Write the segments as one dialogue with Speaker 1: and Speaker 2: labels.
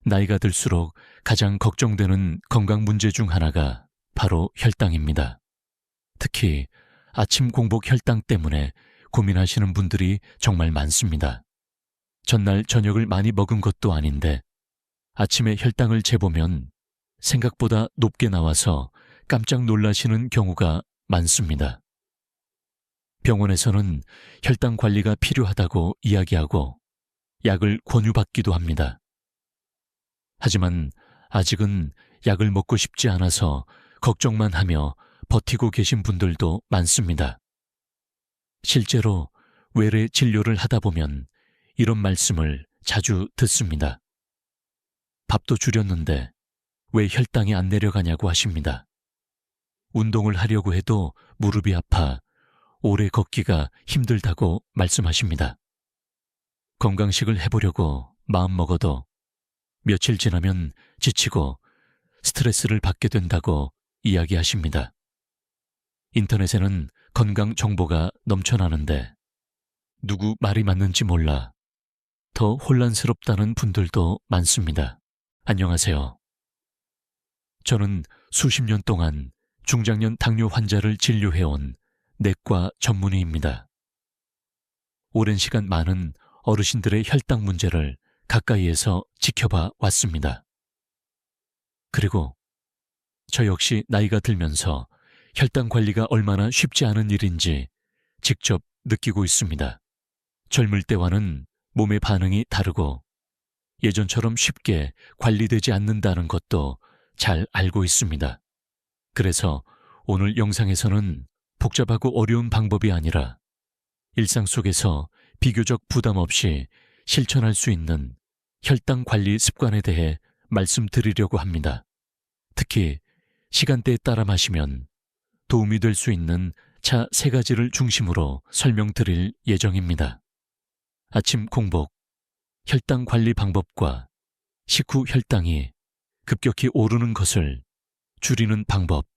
Speaker 1: 나이가 들수록 가장 걱정되는 건강 문제 중 하나가 바로 혈당입니다. 특히 아침 공복 혈당 때문에 고민하시는 분들이 정말 많습니다. 전날 저녁을 많이 먹은 것도 아닌데 아침에 혈당을 재보면 생각보다 높게 나와서 깜짝 놀라시는 경우가 많습니다. 병원에서는 혈당 관리가 필요하다고 이야기하고 약을 권유받기도 합니다. 하지만 아직은 약을 먹고 싶지 않아서 걱정만 하며 버티고 계신 분들도 많습니다. 실제로 외래 진료를 하다 보면 이런 말씀을 자주 듣습니다. 밥도 줄였는데 왜 혈당이 안 내려가냐고 하십니다. 운동을 하려고 해도 무릎이 아파 오래 걷기가 힘들다고 말씀하십니다. 건강식을 해보려고 마음먹어도 며칠 지나면 지치고 스트레스를 받게 된다고 이야기하십니다. 인터넷에는 건강 정보가 넘쳐나는데 누구 말이 맞는지 몰라 더 혼란스럽다는 분들도 많습니다. 안녕하세요. 저는 수십 년 동안 중장년 당뇨 환자를 진료해온 내과 전문의입니다. 오랜 시간 많은 어르신들의 혈당 문제를 가까이에서 지켜봐 왔습니다. 그리고 저 역시 나이가 들면서 혈당 관리가 얼마나 쉽지 않은 일인지 직접 느끼고 있습니다. 젊을 때와는 몸의 반응이 다르고 예전처럼 쉽게 관리되지 않는다는 것도 잘 알고 있습니다. 그래서 오늘 영상에서는 복잡하고 어려운 방법이 아니라 일상 속에서 비교적 부담 없이 실천할 수 있는 혈당 관리 습관에 대해 말씀드리려고 합니다. 특히 시간대에 따라 마시면 도움이 될 수 있는 차 3가지를 중심으로 설명드릴 예정입니다. 아침 공복, 혈당 관리 방법과 식후 혈당이 급격히 오르는 것을 줄이는 방법,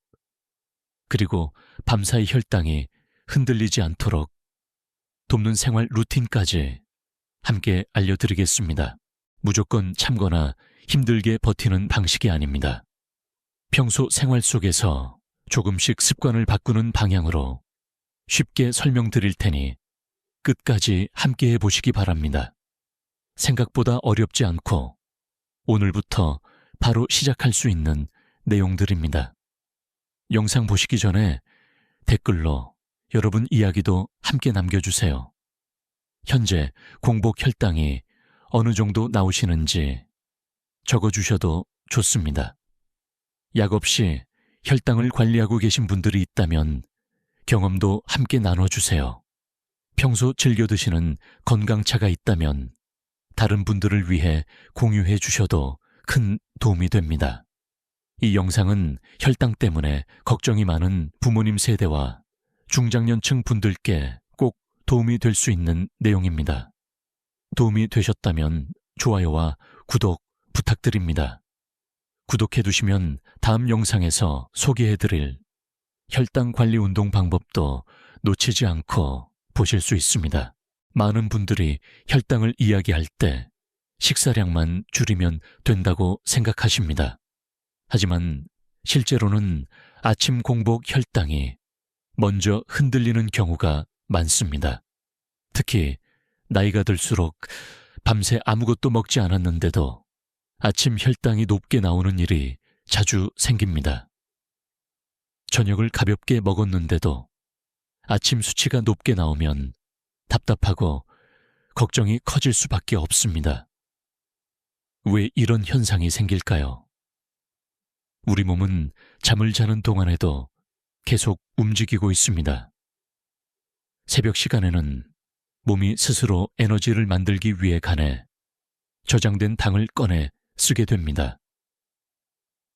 Speaker 1: 그리고 밤사이 혈당이 흔들리지 않도록 돕는 생활 루틴까지 함께 알려드리겠습니다. 무조건 참거나 힘들게 버티는 방식이 아닙니다. 평소 생활 속에서 조금씩 습관을 바꾸는 방향으로 쉽게 설명드릴 테니 끝까지 함께 해보시기 바랍니다. 생각보다 어렵지 않고 오늘부터 바로 시작할 수 있는 내용들입니다. 영상 보시기 전에 댓글로 여러분 이야기도 함께 남겨주세요. 현재 공복 혈당이 어느 정도 나오시는지 적어주셔도 좋습니다. 약 없이 혈당을 관리하고 계신 분들이 있다면 경험도 함께 나눠주세요. 평소 즐겨 드시는 건강차가 있다면 다른 분들을 위해 공유해 주셔도 큰 도움이 됩니다. 이 영상은 혈당 때문에 걱정이 많은 부모님 세대와 중장년층 분들께 꼭 도움이 될 수 있는 내용입니다. 도움이 되셨다면 좋아요와 구독 부탁드립니다. 구독해 두시면 다음 영상에서 소개해드릴 혈당 관리 운동 방법도 놓치지 않고 보실 수 있습니다. 많은 분들이 혈당을 이야기할 때 식사량만 줄이면 된다고 생각하십니다. 하지만 실제로는 아침 공복 혈당이 먼저 흔들리는 경우가 많습니다. 특히 나이가 들수록 밤새 아무것도 먹지 않았는데도 아침 혈당이 높게 나오는 일이 자주 생깁니다. 저녁을 가볍게 먹었는데도 아침 수치가 높게 나오면 답답하고 걱정이 커질 수밖에 없습니다. 왜 이런 현상이 생길까요? 우리 몸은 잠을 자는 동안에도 계속 움직이고 있습니다. 새벽 시간에는 몸이 스스로 에너지를 만들기 위해 간에 저장된 당을 꺼내 쓰게 됩니다.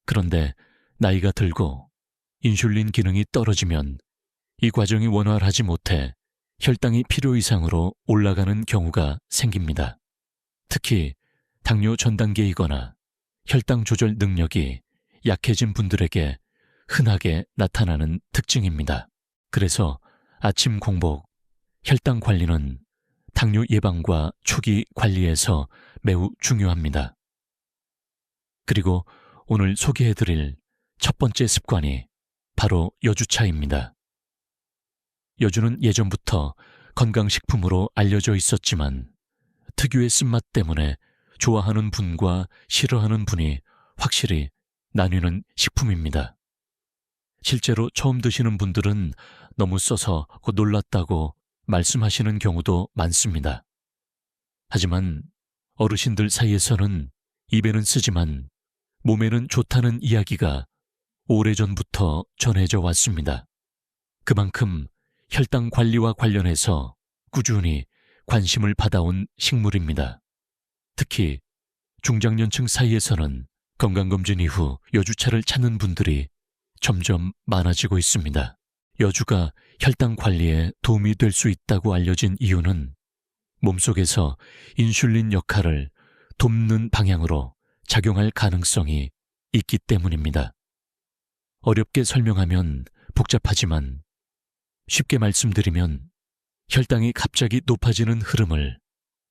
Speaker 1: 그런데 나이가 들고 인슐린 기능이 떨어지면 이 과정이 원활하지 못해 혈당이 필요 이상으로 올라가는 경우가 생깁니다. 특히 당뇨 전 단계이거나 혈당 조절 능력이 약해진 분들에게 흔하게 나타나는 특징입니다. 그래서 아침 공복, 혈당 관리는 당뇨 예방과 초기 관리에서 매우 중요합니다. 그리고 오늘 소개해드릴 첫 번째 습관이 바로 여주차입니다. 여주는 예전부터 건강식품으로 알려져 있었지만 특유의 쓴맛 때문에 좋아하는 분과 싫어하는 분이 확실히 나뉘는 식품입니다. 실제로 처음 드시는 분들은 너무 써서 놀랐다고 말씀하시는 경우도 많습니다. 하지만 어르신들 사이에서는 입에는 쓰지만 몸에는 좋다는 이야기가 오래전부터 전해져 왔습니다. 그만큼 혈당 관리와 관련해서 꾸준히 관심을 받아온 식물입니다. 특히 중장년층 사이에서는 건강검진 이후 여주차를 찾는 분들이 점점 많아지고 있습니다. 여주가 혈당 관리에 도움이 될 수 있다고 알려진 이유는 몸속에서 인슐린 역할을 돕는 방향으로 작용할 가능성이 있기 때문입니다. 어렵게 설명하면 복잡하지만 쉽게 말씀드리면 혈당이 갑자기 높아지는 흐름을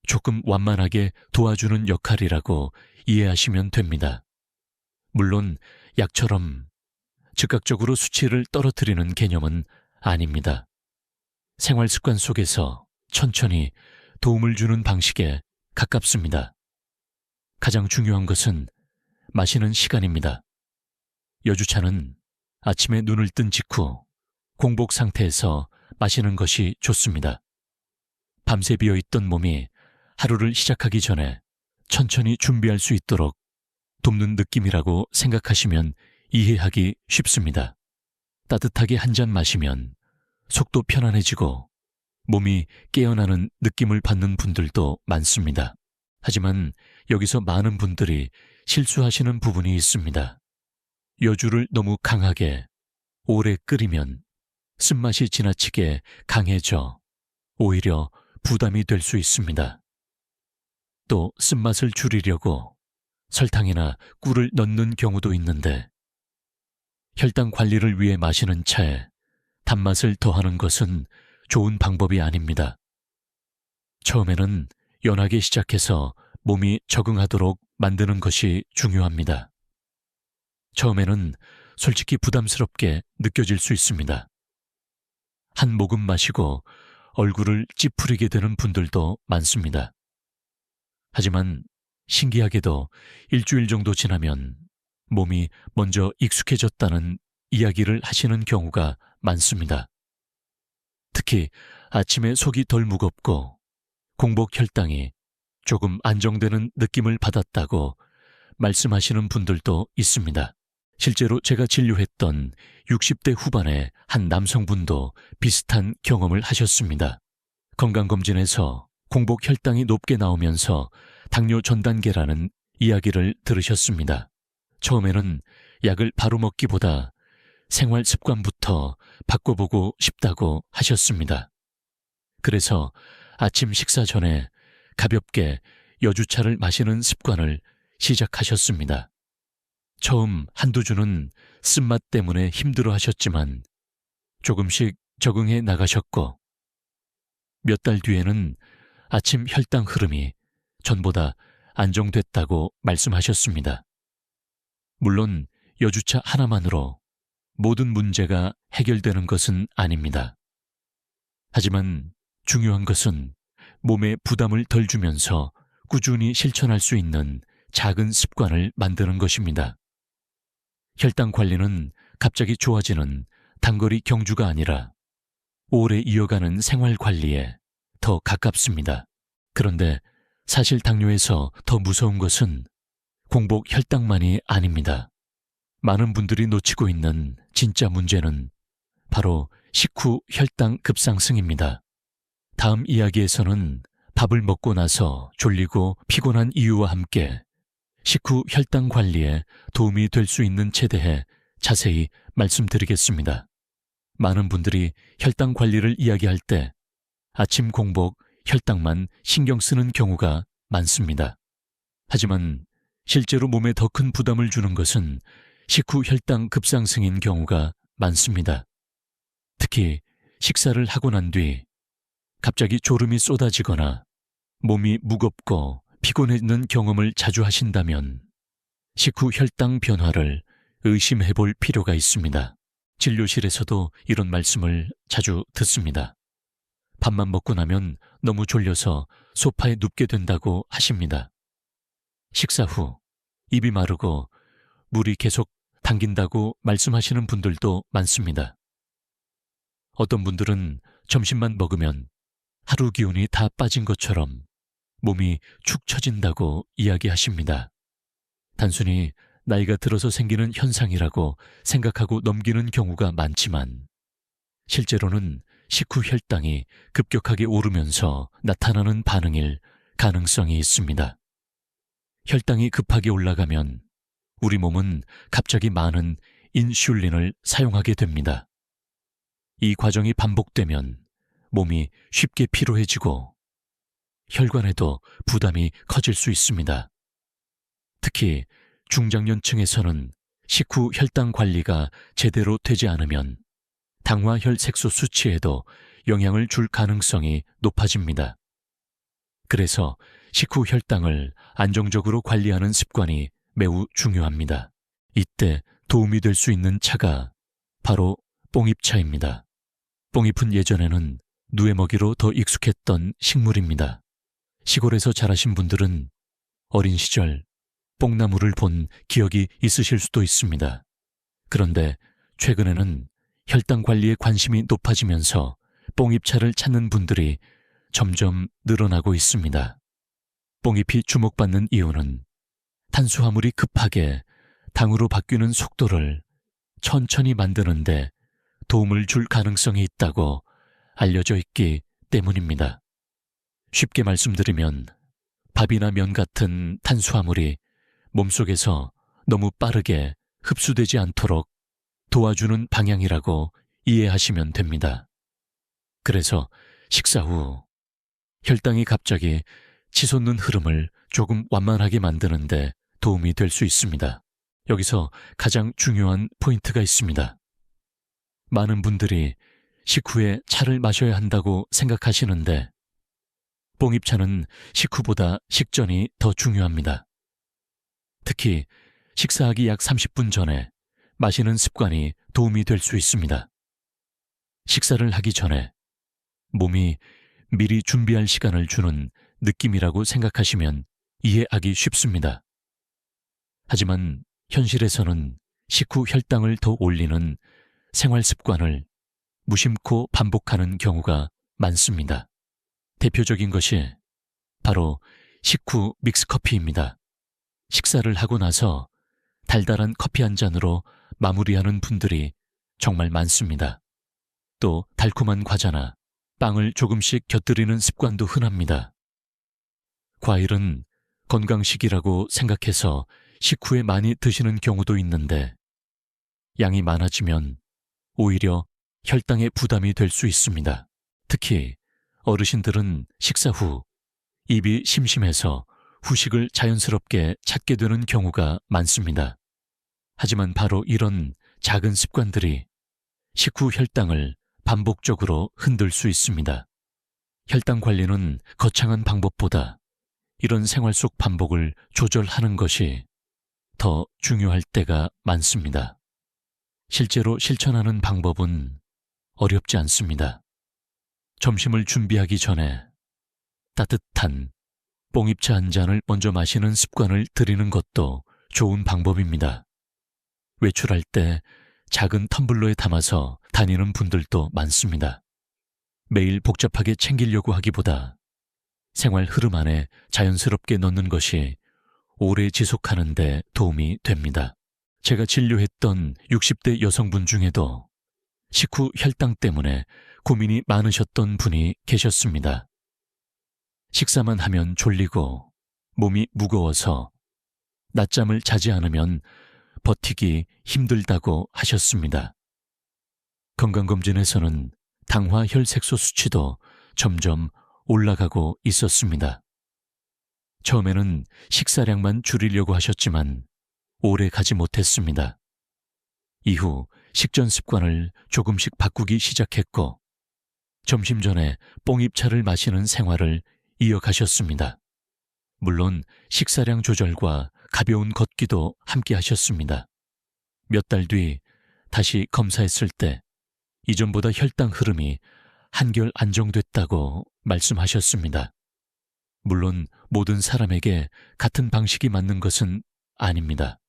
Speaker 1: 조금 완만하게 도와주는 역할이라고 이해하시면 됩니다. 물론 약처럼 즉각적으로 수치를 떨어뜨리는 개념은 아닙니다. 생활 습관 속에서 천천히 도움을 주는 방식에 가깝습니다. 가장 중요한 것은 마시는 시간입니다. 여주차는 아침에 눈을 뜬 직후 공복 상태에서 마시는 것이 좋습니다. 밤새 비어있던 몸이 하루를 시작하기 전에 천천히 준비할 수 있도록 돕는 느낌이라고 생각하시면 이해하기 쉽습니다. 따뜻하게 한 잔 마시면 속도 편안해지고 몸이 깨어나는 느낌을 받는 분들도 많습니다. 하지만 여기서 많은 분들이 실수하시는 부분이 있습니다. 여주를 너무 강하게 오래 끓이면 쓴맛이 지나치게 강해져 오히려 부담이 될 수 있습니다. 또 쓴맛을 줄이려고 설탕이나 꿀을 넣는 경우도 있는데 혈당 관리를 위해 마시는 차에 단맛을 더하는 것은 좋은 방법이 아닙니다. 처음에는 연하게 시작해서 몸이 적응하도록 만드는 것이 중요합니다. 처음에는 솔직히 부담스럽게 느껴질 수 있습니다. 한 모금 마시고 얼굴을 찌푸리게 되는 분들도 많습니다. 하지만 신기하게도 일주일 정도 지나면 몸이 먼저 익숙해졌다는 이야기를 하시는 경우가 많습니다. 특히 아침에 속이 덜 무겁고 공복 혈당이 조금 안정되는 느낌을 받았다고 말씀하시는 분들도 있습니다. 실제로 제가 진료했던 60대 후반의 한 남성분도 비슷한 경험을 하셨습니다. 건강검진에서 공복 혈당이 높게 나오면서 당뇨 전 단계라는 이야기를 들으셨습니다. 처음에는 약을 바로 먹기보다 생활 습관부터 바꿔보고 싶다고 하셨습니다. 그래서 아침 식사 전에 가볍게 여주차를 마시는 습관을 시작하셨습니다. 처음 한두 주는 쓴맛 때문에 힘들어 하셨지만 조금씩 적응해 나가셨고 몇 달 뒤에는 아침 혈당 흐름이 전보다 안정됐다고 말씀하셨습니다. 물론 여주차 하나만으로 모든 문제가 해결되는 것은 아닙니다. 하지만 중요한 것은 몸에 부담을 덜 주면서 꾸준히 실천할 수 있는 작은 습관을 만드는 것입니다. 혈당 관리는 갑자기 좋아지는 단거리 경주가 아니라 오래 이어가는 생활 관리에 더 가깝습니다. 그런데 사실 당뇨에서 더 무서운 것은 공복 혈당만이 아닙니다. 많은 분들이 놓치고 있는 진짜 문제는 바로 식후 혈당 급상승입니다. 다음 이야기에서는 밥을 먹고 나서 졸리고 피곤한 이유와 함께 식후 혈당 관리에 도움이 될 수 있는지에 대해 자세히 말씀드리겠습니다. 많은 분들이 혈당 관리를 이야기할 때 아침 공복 혈당만 신경 쓰는 경우가 많습니다. 하지만 실제로 몸에 더 큰 부담을 주는 것은 식후 혈당 급상승인 경우가 많습니다. 특히 식사를 하고 난 뒤 갑자기 졸음이 쏟아지거나 몸이 무겁고 피곤해지는 경험을 자주 하신다면 식후 혈당 변화를 의심해 볼 필요가 있습니다. 진료실에서도 이런 말씀을 자주 듣습니다. 밥만 먹고 나면 너무 졸려서 소파에 눕게 된다고 하십니다. 식사 후 입이 마르고 물이 계속 당긴다고 말씀하시는 분들도 많습니다. 어떤 분들은 점심만 먹으면 하루 기운이 다 빠진 것처럼 몸이 축 처진다고 이야기하십니다. 단순히 나이가 들어서 생기는 현상이라고 생각하고 넘기는 경우가 많지만 실제로는 식후 혈당이 급격하게 오르면서 나타나는 반응일 가능성이 있습니다. 혈당이 급하게 올라가면 우리 몸은 갑자기 많은 인슐린을 사용하게 됩니다. 이 과정이 반복되면 몸이 쉽게 피로해지고 혈관에도 부담이 커질 수 있습니다. 특히 중장년층에서는 식후 혈당 관리가 제대로 되지 않으면 당화혈색소 수치에도 영향을 줄 가능성이 높아집니다. 그래서 식후 혈당을 안정적으로 관리하는 습관이 매우 중요합니다. 이때 도움이 될 수 있는 차가 바로 뽕잎차입니다. 뽕잎은 예전에는 누에먹이로 더 익숙했던 식물입니다. 시골에서 자라신 분들은 어린 시절 뽕나무를 본 기억이 있으실 수도 있습니다. 그런데 최근에는 혈당 관리에 관심이 높아지면서 뽕잎차를 찾는 분들이 점점 늘어나고 있습니다. 뽕잎이 주목받는 이유는 탄수화물이 급하게 당으로 바뀌는 속도를 천천히 만드는데 도움을 줄 가능성이 있다고 알려져 있기 때문입니다. 쉽게 말씀드리면 밥이나 면 같은 탄수화물이 몸속에서 너무 빠르게 흡수되지 않도록 도와주는 방향이라고 이해하시면 됩니다. 그래서 식사 후 혈당이 갑자기 치솟는 흐름을 조금 완만하게 만드는데 도움이 될 수 있습니다. 여기서 가장 중요한 포인트가 있습니다. 많은 분들이 식후에 차를 마셔야 한다고 생각하시는데 뽕잎차는 식후보다 식전이 더 중요합니다. 특히 식사하기 약 30분 전에 마시는 습관이 도움이 될 수 있습니다. 식사를 하기 전에 몸이 미리 준비할 시간을 주는 느낌이라고 생각하시면 이해하기 쉽습니다. 하지만 현실에서는 식후 혈당을 더 올리는 생활 습관을 무심코 반복하는 경우가 많습니다. 대표적인 것이 바로 식후 믹스커피입니다. 식사를 하고 나서 달달한 커피 한 잔으로 마무리하는 분들이 정말 많습니다. 또 달콤한 과자나 빵을 조금씩 곁들이는 습관도 흔합니다. 과일은 건강식이라고 생각해서 식후에 많이 드시는 경우도 있는데 양이 많아지면 오히려 혈당에 부담이 될 수 있습니다. 특히 어르신들은 식사 후 입이 심심해서 후식을 자연스럽게 찾게 되는 경우가 많습니다. 하지만 바로 이런 작은 습관들이 식후 혈당을 반복적으로 흔들 수 있습니다. 혈당 관리는 거창한 방법보다 이런 생활 속 반복을 조절하는 것이 더 중요할 때가 많습니다. 실제로 실천하는 방법은 어렵지 않습니다. 점심을 준비하기 전에 따뜻한 뽕잎차 한 잔을 먼저 마시는 습관을 들이는 것도 좋은 방법입니다. 외출할 때 작은 텀블러에 담아서 다니는 분들도 많습니다. 매일 복잡하게 챙기려고 하기보다 생활 흐름 안에 자연스럽게 넣는 것이 오래 지속하는 데 도움이 됩니다. 제가 진료했던 60대 여성분 중에도 식후 혈당 때문에 고민이 많으셨던 분이 계셨습니다. 식사만 하면 졸리고 몸이 무거워서 낮잠을 자지 않으면 버티기 힘들다고 하셨습니다. 건강검진에서는 당화혈색소 수치도 점점 올라가고 있었습니다. 처음에는 식사량만 줄이려고 하셨지만 오래 가지 못했습니다. 이후 식전 습관을 조금씩 바꾸기 시작했고 점심 전에 뽕잎차를 마시는 생활을 이어가셨습니다. 물론 식사량 조절과 가벼운 걷기도 함께 하셨습니다. 몇 달 뒤 다시 검사했을 때 이전보다 혈당 흐름이 한결 안정됐다고 말씀하셨습니다. 물론 모든 사람에게 같은 방식이 맞는 것은 아닙니다.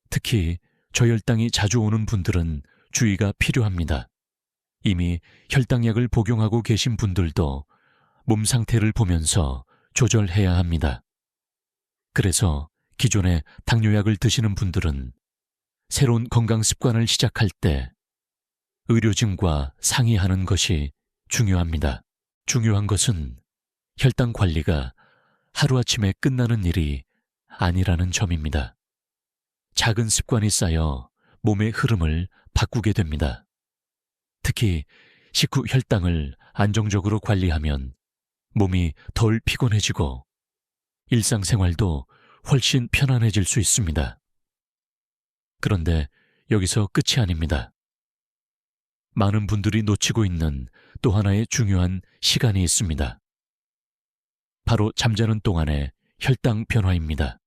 Speaker 1: 특히 저혈당이 자주 오는 분들은 주의가 필요합니다. 이미 혈당약을 복용하고 계신 분들도 몸 상태를 보면서 조절해야 합니다. 그래서 기존에 당뇨약을 드시는 분들은 새로운 건강 습관을 시작할 때 의료진과 상의하는 것이 중요합니다. 중요한 것은 혈당 관리가 하루아침에 끝나는 일이 아니라는 점입니다. 작은 습관이 쌓여 몸의 흐름을 바꾸게 됩니다. 특히 식후 혈당을 안정적으로 관리하면 몸이 덜 피곤해지고 일상생활도 훨씬 편안해질 수 있습니다. 그런데 여기서 끝이 아닙니다. 많은 분들이 놓치고 있는 또 하나의 중요한 시간이 있습니다. 바로 잠자는 동안의 혈당 변화입니다.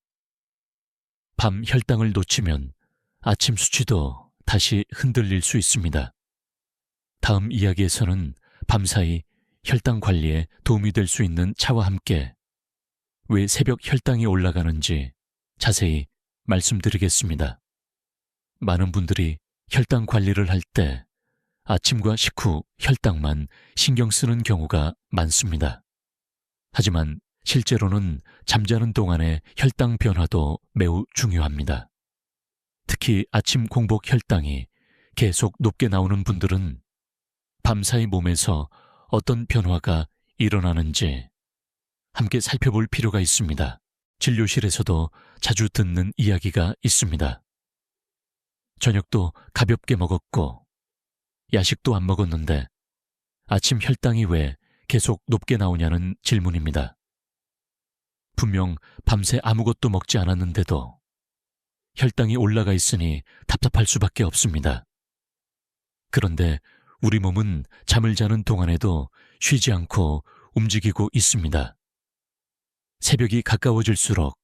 Speaker 1: 밤 혈당을 놓치면 아침 수치도 다시 흔들릴 수 있습니다. 다음 이야기에서는 밤사이 혈당 관리에 도움이 될 수 있는 차와 함께 왜 새벽 혈당이 올라가는지 자세히 말씀드리겠습니다. 많은 분들이 혈당 관리를 할 때 아침과 식후 혈당만 신경 쓰는 경우가 많습니다. 하지만 실제로는 잠자는 동안의 혈당 변화도 매우 중요합니다. 특히 아침 공복 혈당이 계속 높게 나오는 분들은 밤사이 몸에서 어떤 변화가 일어나는지 함께 살펴볼 필요가 있습니다. 진료실에서도 자주 듣는 이야기가 있습니다. 저녁도 가볍게 먹었고 야식도 안 먹었는데 아침 혈당이 왜 계속 높게 나오냐는 질문입니다. 분명 밤새 아무것도 먹지 않았는데도 혈당이 올라가 있으니 답답할 수밖에 없습니다. 그런데 우리 몸은 잠을 자는 동안에도 쉬지 않고 움직이고 있습니다. 새벽이 가까워질수록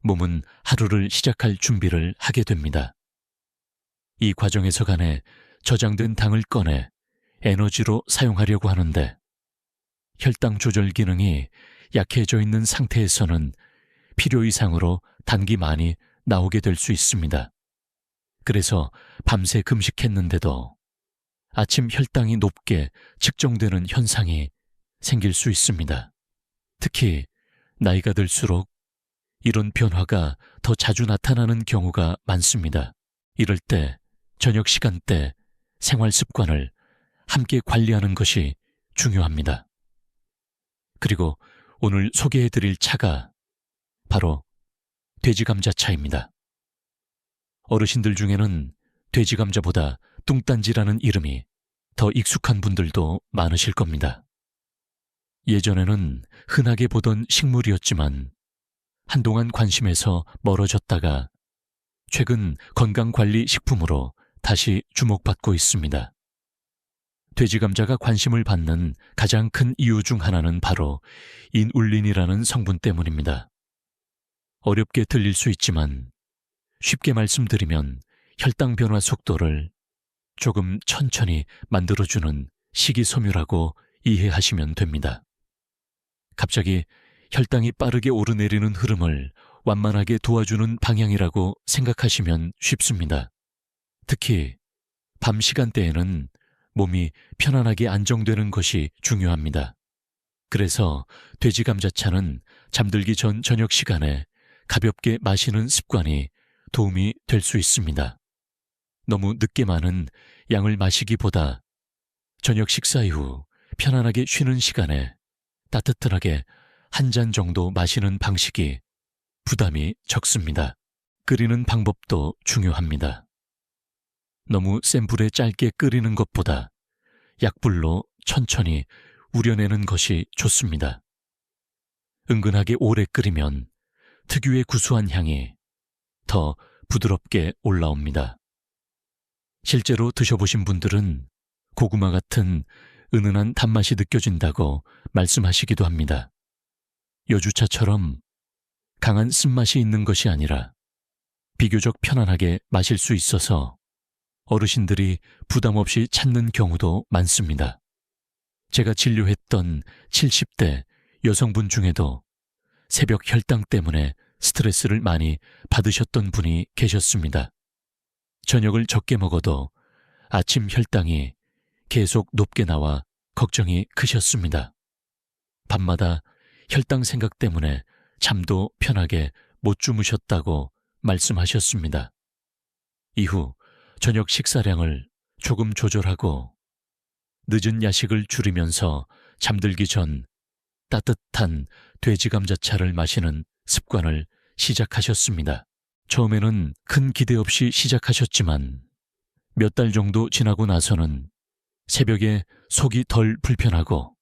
Speaker 1: 몸은 하루를 시작할 준비를 하게 됩니다. 이 과정에서 간에 저장된 당을 꺼내 에너지로 사용하려고 하는데 혈당 조절 기능이 약해져 있는 상태에서는 필요 이상으로 단기 많이 나오게 될 수 있습니다. 그래서 밤새 금식했는데도 아침 혈당이 높게 측정되는 현상이 생길 수 있습니다. 특히 나이가 들수록 이런 변화가 더 자주 나타나는 경우가 많습니다. 이럴 때 저녁 시간대 생활 습관을 함께 관리하는 것이 중요합니다. 그리고 오늘 소개해드릴 차가 바로 돼지감자차입니다. 어르신들 중에는 돼지감자보다 뚱딴지라는 이름이 더 익숙한 분들도 많으실 겁니다. 예전에는 흔하게 보던 식물이었지만 한동안 관심에서 멀어졌다가 최근 건강관리 식품으로 다시 주목받고 있습니다. 돼지감자가 관심을 받는 가장 큰 이유 중 하나는 바로 인울린이라는 성분 때문입니다. 어렵게 들릴 수 있지만 쉽게 말씀드리면 혈당 변화 속도를 조금 천천히 만들어주는 식이섬유라고 이해하시면 됩니다. 갑자기 혈당이 빠르게 오르내리는 흐름을 완만하게 도와주는 방향이라고 생각하시면 쉽습니다. 특히 밤 시간대에는 몸이 편안하게 안정되는 것이 중요합니다. 그래서 돼지감자차는 잠들기 전 저녁 시간에 가볍게 마시는 습관이 도움이 될 수 있습니다. 너무 늦게만은 양을 마시기보다 저녁 식사 이후 편안하게 쉬는 시간에 따뜻하게 한 잔 정도 마시는 방식이 부담이 적습니다. 끓이는 방법도 중요합니다. 너무 센 불에 짧게 끓이는 것보다 약불로 천천히 우려내는 것이 좋습니다. 은근하게 오래 끓이면 특유의 구수한 향이 더 부드럽게 올라옵니다. 실제로 드셔보신 분들은 고구마 같은 은은한 단맛이 느껴진다고 말씀하시기도 합니다. 여주차처럼 강한 쓴맛이 있는 것이 아니라 비교적 편안하게 마실 수 있어서 어르신들이 부담 없이 찾는 경우도 많습니다. 제가 진료했던 70대 여성분 중에도 새벽 혈당 때문에 스트레스를 많이 받으셨던 분이 계셨습니다. 저녁을 적게 먹어도 아침 혈당이 계속 높게 나와 걱정이 크셨습니다. 밤마다 혈당 생각 때문에 잠도 편하게 못 주무셨다고 말씀하셨습니다. 이후 저녁 식사량을 조금 조절하고 늦은 야식을 줄이면서 잠들기 전 따뜻한 돼지 감자차를 마시는 습관을 시작하셨습니다. 처음에는 큰 기대 없이 시작하셨지만 몇 달 정도 지나고 나서는 새벽에 속이 덜 불편하고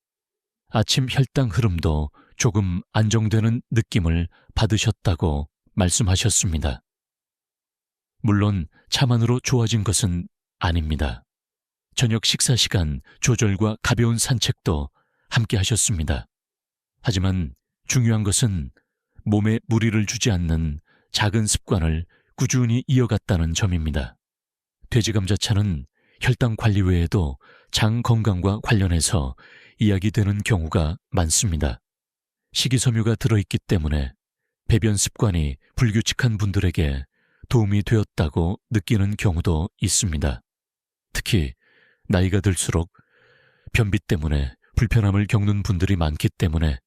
Speaker 1: 아침 혈당 흐름도 조금 안정되는 느낌을 받으셨다고 말씀하셨습니다. 물론 차만으로 좋아진 것은 아닙니다. 저녁 식사 시간 조절과 가벼운 산책도 함께 하셨습니다. 하지만 중요한 것은 몸에 무리를 주지 않는 작은 습관을 꾸준히 이어갔다는 점입니다. 돼지 감자차는 혈당 관리 외에도 장 건강과 관련해서 이야기되는 경우가 많습니다. 식이섬유가 들어있기 때문에 배변 습관이 불규칙한 분들에게 도움이 되었다고 느끼는 경우도 있습니다. 특히 나이가 들수록 변비 때문에 불편함을 겪는 분들이 많기 때문에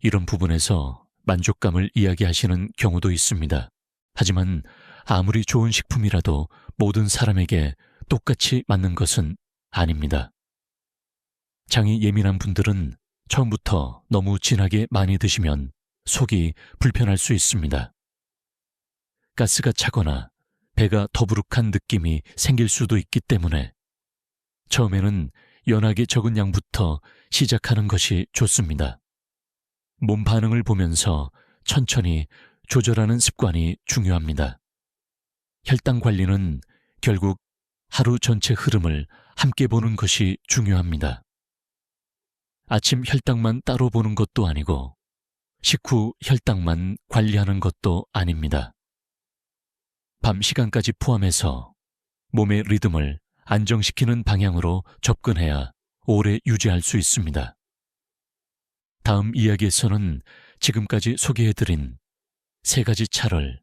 Speaker 1: 이런 부분에서 만족감을 이야기하시는 경우도 있습니다. 하지만 아무리 좋은 식품이라도 모든 사람에게 똑같이 맞는 것은 아닙니다. 장이 예민한 분들은 처음부터 너무 진하게 많이 드시면 속이 불편할 수 있습니다. 가스가 차거나 배가 더부룩한 느낌이 생길 수도 있기 때문에 처음에는 연하게 적은 양부터 시작하는 것이 좋습니다. 몸 반응을 보면서 천천히 조절하는 습관이 중요합니다. 혈당 관리는 결국 하루 전체 흐름을 함께 보는 것이 중요합니다. 아침 혈당만 따로 보는 것도 아니고 식후 혈당만 관리하는 것도 아닙니다. 밤 시간까지 포함해서 몸의 리듬을 안정시키는 방향으로 접근해야 오래 유지할 수 있습니다. 다음 이야기에서는 지금까지 소개해드린 3가지 차를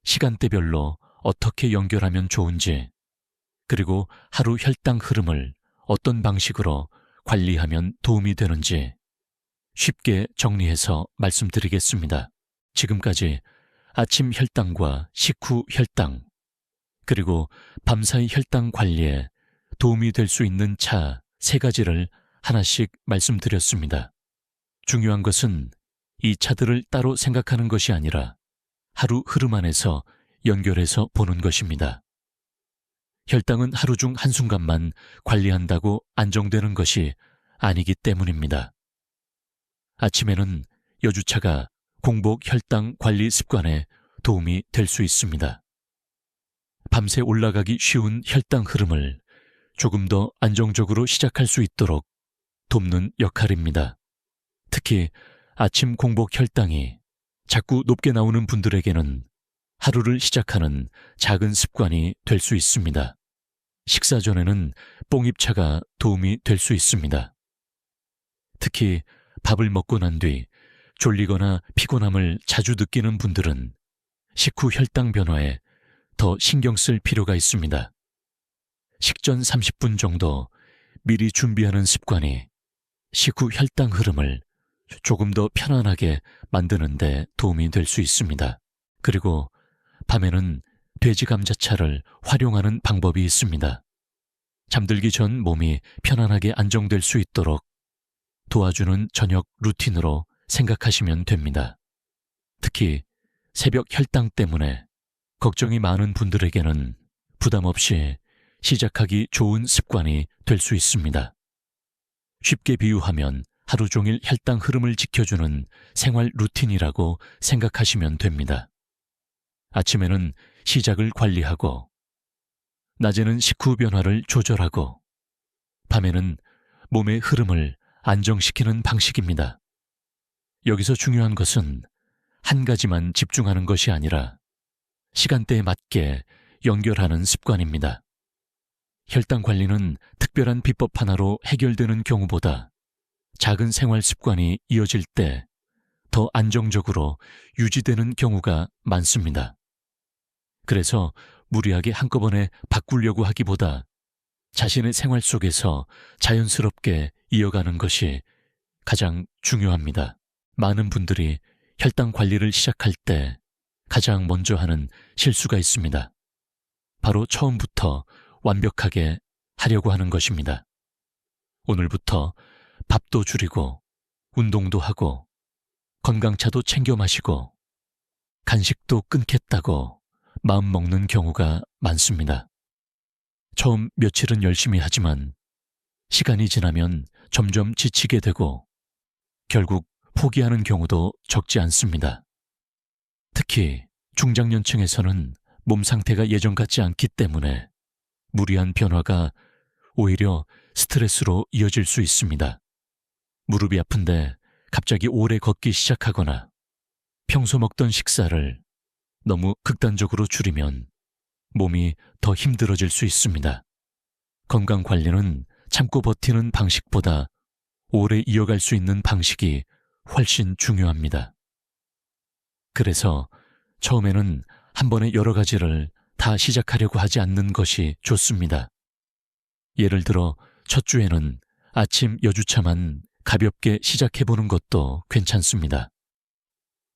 Speaker 1: 시간대별로 어떻게 연결하면 좋은지, 그리고 하루 혈당 흐름을 어떤 방식으로 관리하면 도움이 되는지 쉽게 정리해서 말씀드리겠습니다. 지금까지 아침 혈당과 식후 혈당, 그리고 밤사이 혈당 관리에 도움이 될 수 있는 차 3가지를 하나씩 말씀드렸습니다. 중요한 것은 이 차들을 따로 생각하는 것이 아니라 하루 흐름 안에서 연결해서 보는 것입니다. 혈당은 하루 중 한순간만 관리한다고 안정되는 것이 아니기 때문입니다. 아침에는 여주차가 공복 혈당 관리 습관에 도움이 될 수 있습니다. 밤새 올라가기 쉬운 혈당 흐름을 조금 더 안정적으로 시작할 수 있도록 돕는 역할입니다. 특히 아침 공복 혈당이 자꾸 높게 나오는 분들에게는 하루를 시작하는 작은 습관이 될 수 있습니다. 식사 전에는 뽕잎차가 도움이 될 수 있습니다. 특히 밥을 먹고 난 뒤 졸리거나 피곤함을 자주 느끼는 분들은 식후 혈당 변화에 더 신경 쓸 필요가 있습니다. 식전 30분 정도 미리 준비하는 습관이 식후 혈당 흐름을 조금 더 편안하게 만드는 데 도움이 될 수 있습니다. 그리고 밤에는 돼지 감자차를 활용하는 방법이 있습니다. 잠들기 전 몸이 편안하게 안정될 수 있도록 도와주는 저녁 루틴으로 생각하시면 됩니다. 특히 새벽 혈당 때문에 걱정이 많은 분들에게는 부담 없이 시작하기 좋은 습관이 될 수 있습니다. 쉽게 비유하면 하루 종일 혈당 흐름을 지켜주는 생활 루틴이라고 생각하시면 됩니다. 아침에는 시작을 관리하고, 낮에는 식후 변화를 조절하고, 밤에는 몸의 흐름을 안정시키는 방식입니다. 여기서 중요한 것은 한 가지만 집중하는 것이 아니라 시간대에 맞게 연결하는 습관입니다. 혈당 관리는 특별한 비법 하나로 해결되는 경우보다 작은 생활 습관이 이어질 때 더 안정적으로 유지되는 경우가 많습니다. 그래서 무리하게 한꺼번에 바꾸려고 하기보다 자신의 생활 속에서 자연스럽게 이어가는 것이 가장 중요합니다. 많은 분들이 혈당 관리를 시작할 때 가장 먼저 하는 실수가 있습니다. 바로 처음부터 완벽하게 하려고 하는 것입니다. 오늘부터 밥도 줄이고 운동도 하고 건강차도 챙겨 마시고 간식도 끊겠다고 마음 먹는 경우가 많습니다. 처음 며칠은 열심히 하지만 시간이 지나면 점점 지치게 되고 결국 포기하는 경우도 적지 않습니다. 특히 중장년층에서는 몸 상태가 예전 같지 않기 때문에 무리한 변화가 오히려 스트레스로 이어질 수 있습니다. 무릎이 아픈데 갑자기 오래 걷기 시작하거나 평소 먹던 식사를 너무 극단적으로 줄이면 몸이 더 힘들어질 수 있습니다. 건강 관리는 참고 버티는 방식보다 오래 이어갈 수 있는 방식이 훨씬 중요합니다. 그래서 처음에는 한 번에 여러 가지를 다 시작하려고 하지 않는 것이 좋습니다. 예를 들어 첫 주에는 아침 여주차만 가볍게 시작해보는 것도 괜찮습니다.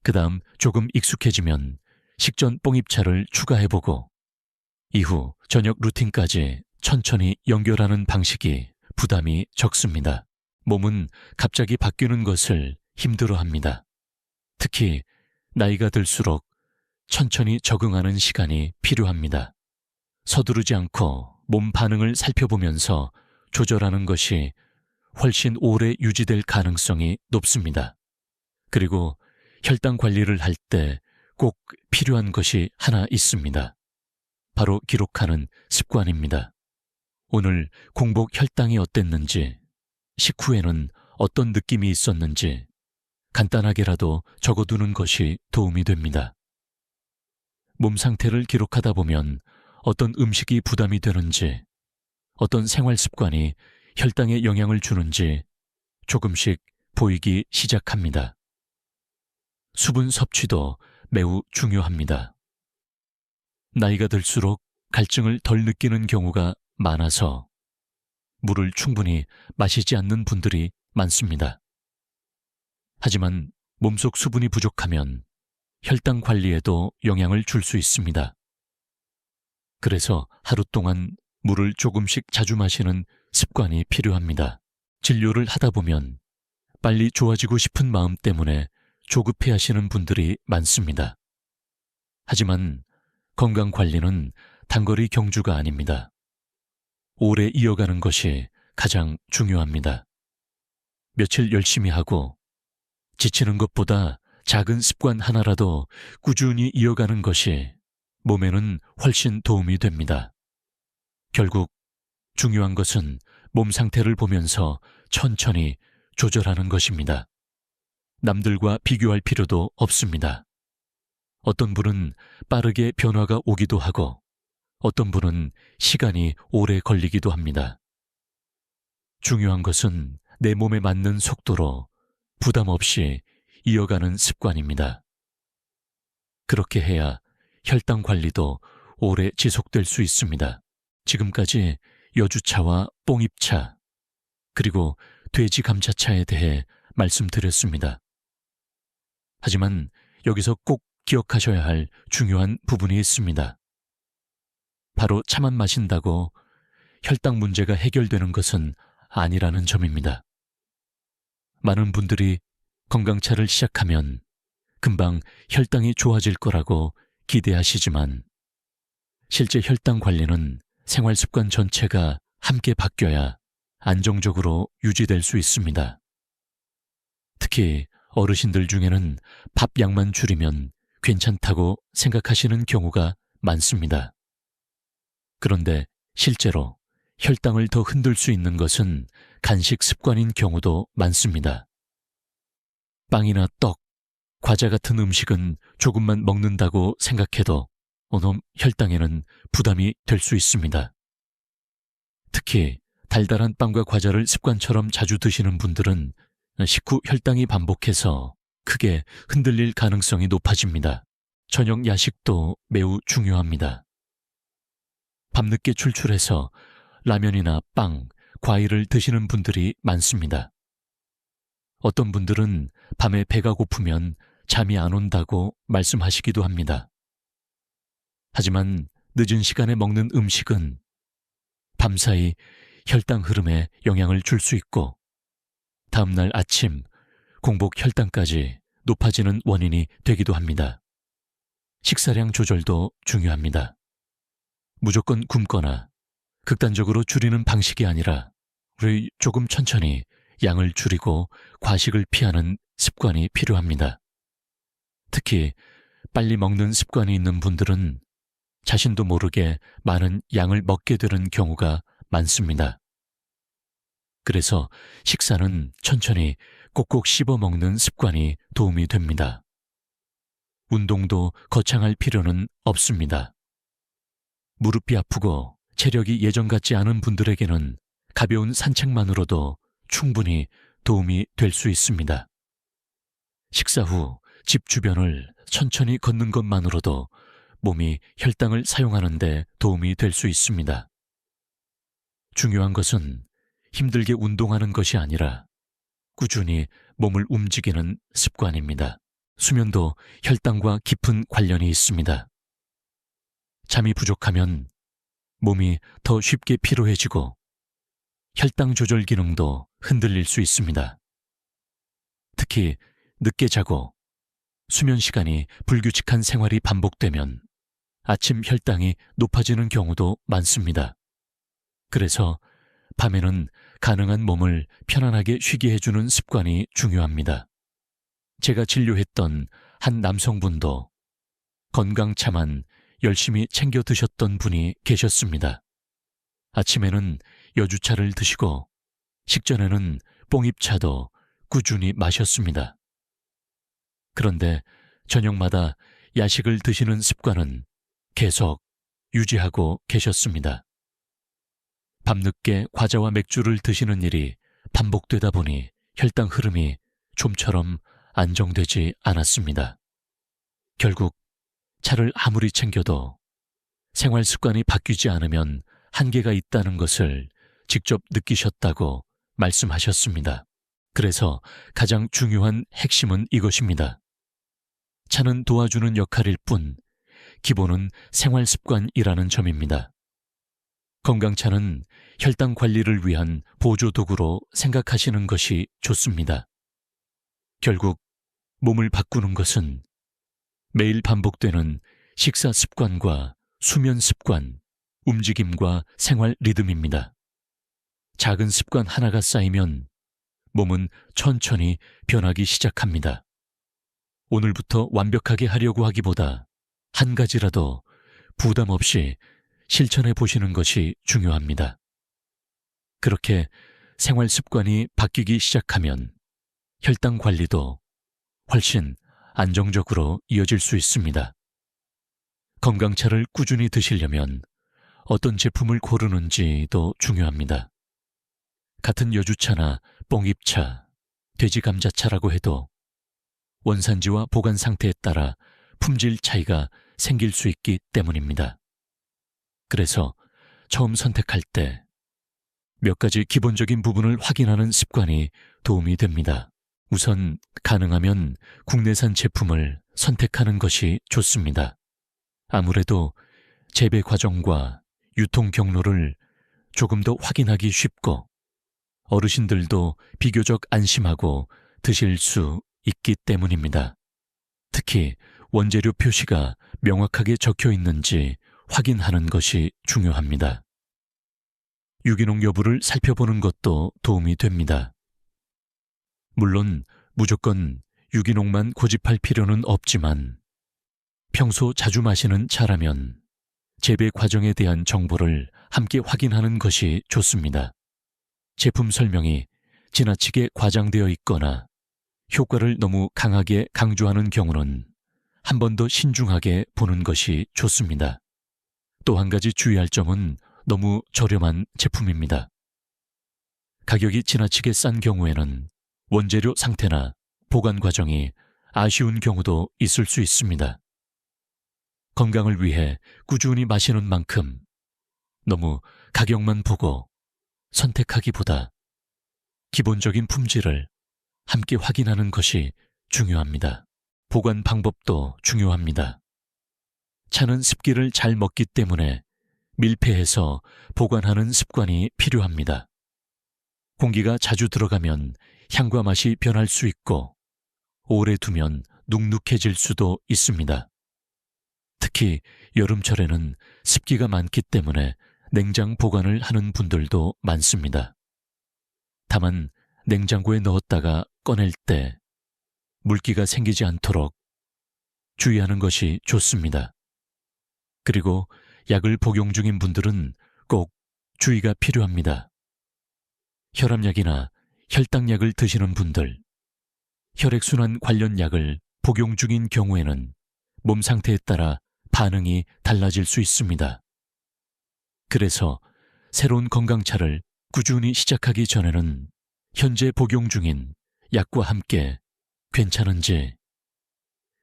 Speaker 1: 그 다음 조금 익숙해지면 식전 뽕입차를 추가해보고 이후 저녁 루틴까지 천천히 연결하는 방식이 부담이 적습니다. 몸은 갑자기 바뀌는 것을 힘들어합니다. 특히 나이가 들수록 천천히 적응하는 시간이 필요합니다. 서두르지 않고 몸 반응을 살펴보면서 조절하는 것이 훨씬 오래 유지될 가능성이 높습니다. 그리고 혈당 관리를 할 때 꼭 필요한 것이 하나 있습니다. 바로 기록하는 습관입니다. 오늘 공복 혈당이 어땠는지, 식후에는 어떤 느낌이 있었는지 간단하게라도 적어두는 것이 도움이 됩니다. 몸 상태를 기록하다 보면 어떤 음식이 부담이 되는지, 어떤 생활 습관이 혈당에 영향을 주는지 조금씩 보이기 시작합니다. 수분 섭취도 매우 중요합니다. 나이가 들수록 갈증을 덜 느끼는 경우가 많아서 물을 충분히 마시지 않는 분들이 많습니다. 하지만 몸속 수분이 부족하면 혈당 관리에도 영향을 줄 수 있습니다. 그래서 하루 동안 물을 조금씩 자주 마시는 습관이 필요합니다. 진료를 하다 보면 빨리 좋아지고 싶은 마음 때문에 조급해 하시는 분들이 많습니다. 하지만 건강 관리는 단거리 경주가 아닙니다. 오래 이어가는 것이 가장 중요합니다. 며칠 열심히 하고 지치는 것보다 작은 습관 하나라도 꾸준히 이어가는 것이 몸에는 훨씬 도움이 됩니다. 결국 중요한 것은 몸 상태를 보면서 천천히 조절하는 것입니다. 남들과 비교할 필요도 없습니다. 어떤 분은 빠르게 변화가 오기도 하고 어떤 분은 시간이 오래 걸리기도 합니다. 중요한 것은 내 몸에 맞는 속도로 부담 없이 이어가는 습관입니다. 그렇게 해야 혈당 관리도 오래 지속될 수 있습니다. 지금까지 여주차와 뽕입차, 그리고 돼지 감자차에 대해 말씀드렸습니다. 하지만 여기서 꼭 기억하셔야 할 중요한 부분이 있습니다. 바로 차만 마신다고 혈당 문제가 해결되는 것은 아니라는 점입니다. 많은 분들이 건강차를 시작하면 금방 혈당이 좋아질 거라고 기대하시지만 실제 혈당 관리는 생활 습관 전체가 함께 바뀌어야 안정적으로 유지될 수 있습니다. 특히 어르신들 중에는 밥 양만 줄이면 괜찮다고 생각하시는 경우가 많습니다. 그런데 실제로 혈당을 더 흔들 수 있는 것은 간식 습관인 경우도 많습니다. 빵이나 떡, 과자 같은 음식은 조금만 먹는다고 생각해도 오놈 혈당에는 부담이 될 수 있습니다. 특히 달달한 빵과 과자를 습관처럼 자주 드시는 분들은 식후 혈당이 반복해서 크게 흔들릴 가능성이 높아집니다. 저녁 야식도 매우 중요합니다. 밤늦게 출출해서 라면이나 빵, 과일을 드시는 분들이 많습니다. 어떤 분들은 밤에 배가 고프면 잠이 안 온다고 말씀하시기도 합니다. 하지만 늦은 시간에 먹는 음식은 밤사이 혈당 흐름에 영향을 줄 수 있고 다음날 아침 공복 혈당까지 높아지는 원인이 되기도 합니다. 식사량 조절도 중요합니다. 무조건 굶거나 극단적으로 줄이는 방식이 아니라 조금 천천히 양을 줄이고 과식을 피하는 습관이 필요합니다. 특히 빨리 먹는 습관이 있는 분들은 자신도 모르게 많은 양을 먹게 되는 경우가 많습니다. 그래서 식사는 천천히 꼭꼭 씹어 먹는 습관이 도움이 됩니다. 운동도 거창할 필요는 없습니다. 무릎이 아프고 체력이 예전 같지 않은 분들에게는 가벼운 산책만으로도 충분히 도움이 될 수 있습니다. 식사 후 집 주변을 천천히 걷는 것만으로도 몸이 혈당을 사용하는 데 도움이 될 수 있습니다. 중요한 것은 힘들게 운동하는 것이 아니라 꾸준히 몸을 움직이는 습관입니다. 수면도 혈당과 깊은 관련이 있습니다. 잠이 부족하면 몸이 더 쉽게 피로해지고 혈당 조절 기능도 흔들릴 수 있습니다. 특히 늦게 자고 수면 시간이 불규칙한 생활이 반복되면 아침 혈당이 높아지는 경우도 많습니다. 그래서 밤에는 가능한 몸을 편안하게 쉬게 해주는 습관이 중요합니다. 제가 진료했던 한 남성분도 건강차만 열심히 챙겨 드셨던 분이 계셨습니다. 아침에는 여주차를 드시고 식전에는 뽕잎차도 꾸준히 마셨습니다. 그런데 저녁마다 야식을 드시는 습관은 계속 유지하고 계셨습니다. 밤늦게 과자와 맥주를 드시는 일이 반복되다 보니 혈당 흐름이 좀처럼 안정되지 않았습니다. 결국 차를 아무리 챙겨도 생활 습관이 바뀌지 않으면 한계가 있다는 것을 직접 느끼셨다고 말씀하셨습니다. 그래서 가장 중요한 핵심은 이것입니다. 차는 도와주는 역할일 뿐 기본은 생활 습관이라는 점입니다. 건강차는 혈당 관리를 위한 보조 도구로 생각하시는 것이 좋습니다. 결국 몸을 바꾸는 것은 매일 반복되는 식사 습관과 수면 습관, 움직임과 생활 리듬입니다. 작은 습관 하나가 쌓이면 몸은 천천히 변하기 시작합니다. 오늘부터 완벽하게 하려고 하기보다 한 가지라도 부담 없이 실천해 보시는 것이 중요합니다. 그렇게 생활 습관이 바뀌기 시작하면 혈당 관리도 훨씬 안정적으로 이어질 수 있습니다. 건강차를 꾸준히 드시려면 어떤 제품을 고르는지도 중요합니다. 같은 여주차나 뽕잎차, 돼지감자차라고 해도 원산지와 보관 상태에 따라 품질 차이가 생길 수 있기 때문입니다. 그래서 처음 선택할 때 몇 가지 기본적인 부분을 확인하는 습관이 도움이 됩니다. 우선 가능하면 국내산 제품을 선택하는 것이 좋습니다. 아무래도 재배 과정과 유통 경로를 조금 더 확인하기 쉽고 어르신들도 비교적 안심하고 드실 수 있기 때문입니다. 특히 원재료 표시가 명확하게 적혀 있는지 확인하는 것이 중요합니다. 유기농 여부를 살펴보는 것도 도움이 됩니다. 물론 무조건 유기농만 고집할 필요는 없지만 평소 자주 마시는 차라면 재배 과정에 대한 정보를 함께 확인하는 것이 좋습니다. 제품 설명이 지나치게 과장되어 있거나 효과를 너무 강하게 강조하는 경우는 한 번 더 신중하게 보는 것이 좋습니다. 또 한 가지 주의할 점은 너무 저렴한 제품입니다. 가격이 지나치게 싼 경우에는 원재료 상태나 보관 과정이 아쉬운 경우도 있을 수 있습니다. 건강을 위해 꾸준히 마시는 만큼 너무 가격만 보고 선택하기보다 기본적인 품질을 함께 확인하는 것이 중요합니다. 보관 방법도 중요합니다. 차는 습기를 잘 먹기 때문에 밀폐해서 보관하는 습관이 필요합니다. 공기가 자주 들어가면 향과 맛이 변할 수 있고 오래 두면 눅눅해질 수도 있습니다. 특히 여름철에는 습기가 많기 때문에 냉장 보관을 하는 분들도 많습니다. 다만 냉장고에 넣었다가 꺼낼 때 물기가 생기지 않도록 주의하는 것이 좋습니다. 그리고 약을 복용 중인 분들은 꼭 주의가 필요합니다. 혈압약이나 혈당약을 드시는 분들, 혈액순환 관련 약을 복용 중인 경우에는 몸 상태에 따라 반응이 달라질 수 있습니다. 그래서 새로운 건강차를 꾸준히 시작하기 전에는 현재 복용 중인 약과 함께 괜찮은지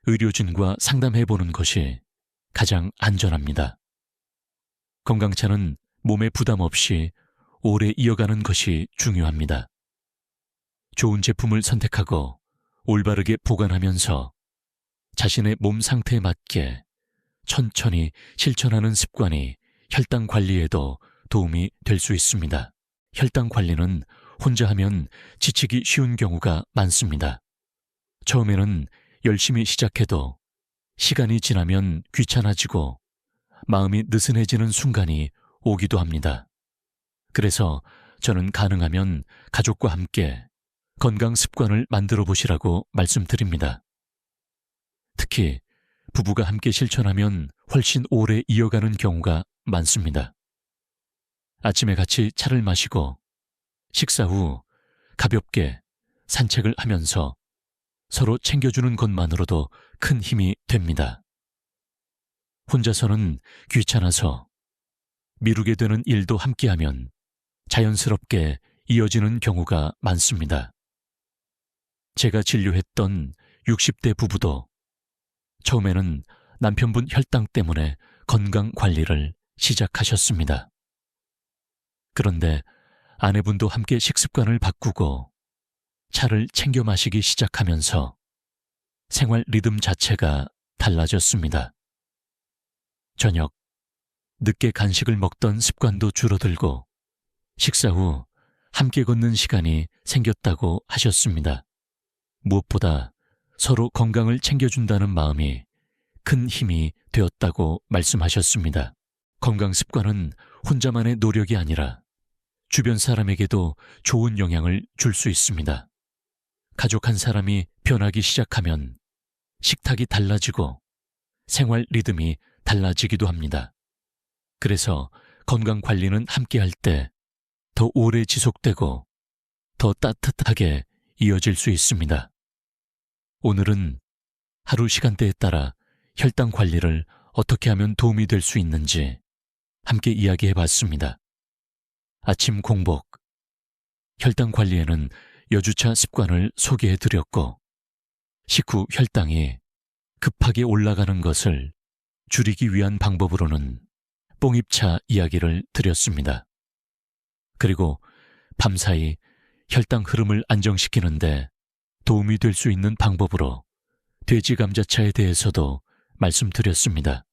Speaker 1: 의료진과 상담해보는 것이 가장 안전합니다. 건강차는 몸에 부담 없이 오래 이어가는 것이 중요합니다. 좋은 제품을 선택하고 올바르게 보관하면서 자신의 몸 상태에 맞게 천천히 실천하는 습관이 혈당 관리에도 도움이 될 수 있습니다. 혈당 관리는 혼자 하면 지치기 쉬운 경우가 많습니다. 처음에는 열심히 시작해도 시간이 지나면 귀찮아지고 마음이 느슨해지는 순간이 오기도 합니다. 그래서 저는 가능하면 가족과 함께 건강 습관을 만들어 보시라고 말씀드립니다. 특히 부부가 함께 실천하면 훨씬 오래 이어가는 경우가 많습니다. 아침에 같이 차를 마시고 식사 후 가볍게 산책을 하면서 서로 챙겨주는 것만으로도 큰 힘이 됩니다. 혼자서는 귀찮아서 미루게 되는 일도 함께하면 자연스럽게 이어지는 경우가 많습니다. 제가 진료했던 60대 부부도 처음에는 남편분 혈당 때문에 건강 관리를 시작하셨습니다. 그런데 아내분도 함께 식습관을 바꾸고 차를 챙겨 마시기 시작하면서 생활 리듬 자체가 달라졌습니다. 저녁, 늦게 간식을 먹던 습관도 줄어들고 식사 후 함께 걷는 시간이 생겼다고 하셨습니다. 무엇보다 서로 건강을 챙겨준다는 마음이 큰 힘이 되었다고 말씀하셨습니다. 건강 습관은 혼자만의 노력이 아니라 주변 사람에게도 좋은 영향을 줄 수 있습니다. 가족 한 사람이 변하기 시작하면 식탁이 달라지고 생활 리듬이 달라지기도 합니다. 그래서 건강 관리는 함께 할 때 더 오래 지속되고 더 따뜻하게 이어질 수 있습니다. 오늘은 하루 시간대에 따라 혈당 관리를 어떻게 하면 도움이 될 수 있는지 함께 이야기해 봤습니다. 아침 공복, 혈당 관리에는 여주차 습관을 소개해 드렸고 식후 혈당이 급하게 올라가는 것을 줄이기 위한 방법으로는 뽕잎차 이야기를 드렸습니다. 그리고 밤사이 혈당 흐름을 안정시키는데 도움이 될 수 있는 방법으로 돼지 감자차에 대해서도 말씀드렸습니다.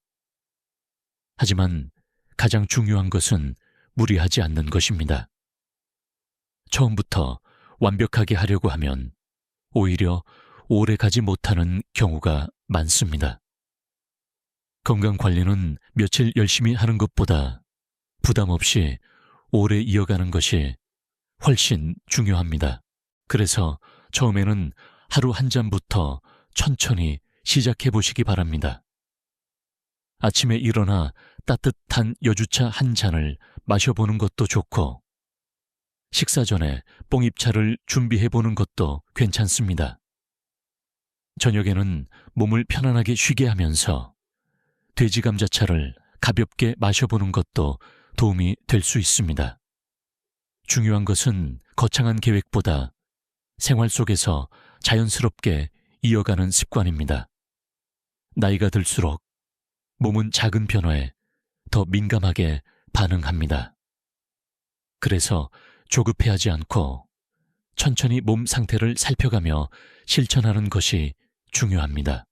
Speaker 1: 하지만 가장 중요한 것은 무리하지 않는 것입니다. 처음부터 완벽하게 하려고 하면 오히려 오래 가지 못하는 경우가 많습니다. 건강관리는 며칠 열심히 하는 것보다 부담 없이 오래 이어가는 것이 훨씬 중요합니다. 그래서 처음에는 하루 한 잔부터 천천히 시작해 보시기 바랍니다. 아침에 일어나 따뜻한 여주차 한 잔을 마셔보는 것도 좋고 식사 전에 뽕잎차를 준비해 보는 것도 괜찮습니다. 저녁에는 몸을 편안하게 쉬게 하면서 돼지 감자차를 가볍게 마셔보는 것도 도움이 될 수 있습니다. 중요한 것은 거창한 계획보다 생활 속에서 자연스럽게 이어가는 습관입니다. 나이가 들수록 몸은 작은 변화에 더 민감하게 반응합니다. 그래서 조급해하지 않고 천천히 몸 상태를 살펴가며 실천하는 것이 중요합니다.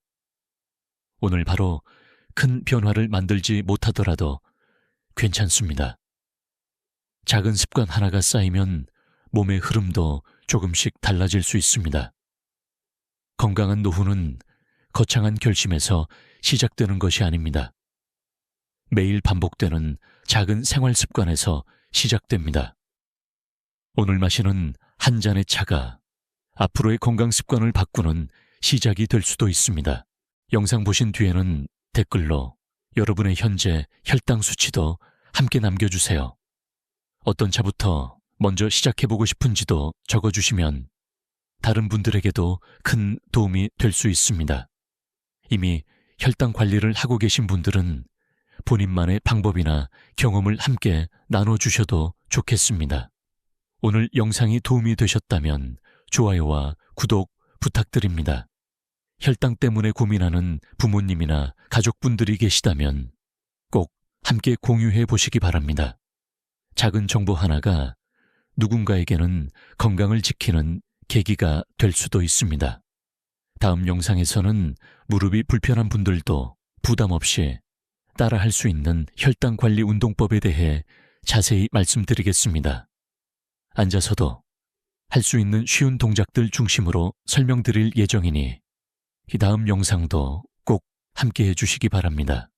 Speaker 1: 오늘 바로 큰 변화를 만들지 못하더라도 괜찮습니다. 작은 습관 하나가 쌓이면 몸의 흐름도 조금씩 달라질 수 있습니다. 건강한 노후는 거창한 결심에서 시작되는 것이 아닙니다. 매일 반복되는 작은 생활 습관에서 시작됩니다. 오늘 마시는 한 잔의 차가 앞으로의 건강 습관을 바꾸는 시작이 될 수도 있습니다. 영상 보신 뒤에는 댓글로 여러분의 현재 혈당 수치도 함께 남겨주세요. 어떤 차부터 먼저 시작해보고 싶은지도 적어주시면 다른 분들에게도 큰 도움이 될 수 있습니다. 이미 혈당 관리를 하고 계신 분들은 본인만의 방법이나 경험을 함께 나눠주셔도 좋겠습니다. 오늘 영상이 도움이 되셨다면 좋아요와 구독 부탁드립니다. 혈당 때문에 고민하는 부모님이나 가족분들이 계시다면 꼭 함께 공유해 보시기 바랍니다. 작은 정보 하나가 누군가에게는 건강을 지키는 계기가 될 수도 있습니다. 다음 영상에서는 무릎이 불편한 분들도 부담 없이 따라할 수 있는 혈당 관리 운동법에 대해 자세히 말씀드리겠습니다. 앉아서도 할 수 있는 쉬운 동작들 중심으로 설명드릴 예정이니 이 다음 영상도 꼭 함께 해주시기 바랍니다.